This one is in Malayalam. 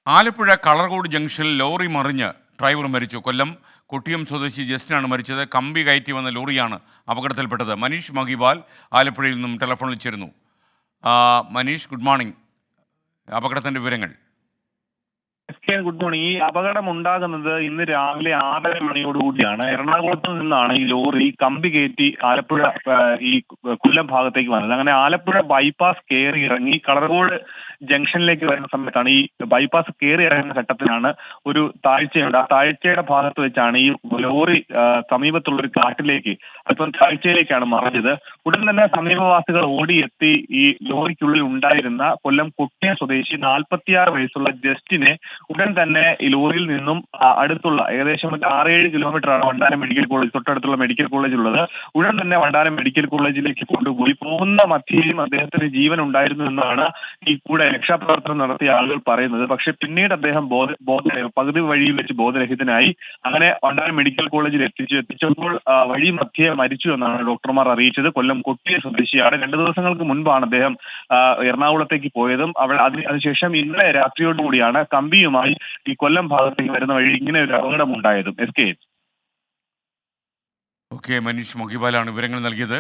ആലപ്പുഴ കളർകോട് ജംഗ്ഷനിൽ ലോറി മറിഞ്ഞ് ഡ്രൈവർ മരിച്ചു. കൊല്ലം കൊട്ടിയം സ്വദേശി ജസ്റ്റിനാണ് മരിച്ചത്. കമ്പി കയറ്റി വന്ന ലോറിയാണ് അപകടത്തിൽപ്പെട്ടത്. മനീഷ് മഹിബാൽ ആലപ്പുഴയിൽ നിന്നും ടെലിഫോണിൽ ചേരുന്നു. Manish, good morning. അപകടത്തിൻ്റെ വിവരങ്ങൾ. Good morning. ഈ അപകടം ഉണ്ടാകുന്നത് ഇന്ന് രാവിലെ 6:30 എറണാകുളത്ത് നിന്നാണ് ഈ ലോറി കമ്പി കയറ്റി ആലപ്പുഴ ഈ കൊല്ലം ഭാഗത്തേക്ക് വന്നത്. അങ്ങനെ ആലപ്പുഴ ബൈപ്പാസ് കയറി ഇറങ്ങി കളർകോട് ജംഗ്ഷനിലേക്ക് വരുന്ന സമയത്താണ് ഈ ബൈപ്പാസ് കയറി ഇറങ്ങുന്ന ഘട്ടത്തിലാണ് ഒരു താഴ്ചയുണ്ട്. ആ താഴ്ചയുടെ ഭാഗത്ത് വെച്ചാണ് ഈ ലോറി സമീപത്തുള്ള ഒരു കാട്ടിലേക്ക് അല്പം താഴ്ചയിലേക്കാണ് മറിഞ്ഞത്. ഉടൻ തന്നെ സമീപവാസികൾ ഓടിയെത്തി ഈ ലോറിക്കുള്ളിൽ ഉണ്ടായിരുന്ന കൊല്ലം കൊട്ടിയം സ്വദേശി 46 വയസ്സുള്ള ജസ്റ്റിനെ ഉടൻ തന്നെ ഈ ലോറിയിൽ നിന്നും അടുത്തുള്ള ഏകദേശം 6-7 കിലോമീറ്ററാണ് വണ്ടാനം മെഡിക്കൽ കോളേജ്, തൊട്ടടുത്തുള്ള മെഡിക്കൽ കോളേജ് ഉള്ളത്. ഉടൻ തന്നെ വണ്ടാനം മെഡിക്കൽ കോളേജിലേക്ക് കൊണ്ടുപോയി. പോകുന്ന മധ്യയിലും അദ്ദേഹത്തിന് ജീവൻ ഉണ്ടായിരുന്നു എന്നാണ് ഈ കൂടെ രക്ഷാപ്രവർത്തനം നടത്തിയ ആളുകൾ പറയുന്നത്. പക്ഷെ പിന്നീട് അദ്ദേഹം പകുതി വഴിയിൽ വെച്ച് ബോധരഹിതനായി. അങ്ങനെ വണ്ടാനം മെഡിക്കൽ കോളേജിൽ എത്തിച്ചപ്പോൾ വഴി മധ്യേ മരിച്ചു എന്നാണ് ഡോക്ടർമാർ അറിയിച്ചത്. കൊല്ലം കൊട്ടിയ സ്വദേശിയാണ്. 2 ദിവസങ്ങൾക്ക് മുൻപാണ് അദ്ദേഹം എറണാകുളത്തേക്ക് പോയതും. അതിനുശേഷം ഇന്നലെ രാത്രിയോടുകൂടിയാണ് കമ്പിയുമായി ഈ കൊല്ലം ഭാഗത്തേക്ക് വരുന്ന വഴി ഇങ്ങനെ ഒരു അപകടം ഉണ്ടായതും. ഓക്കെ, മനീഷ് മഹിബാലാണ് വിവരങ്ങൾ നൽകിയത്.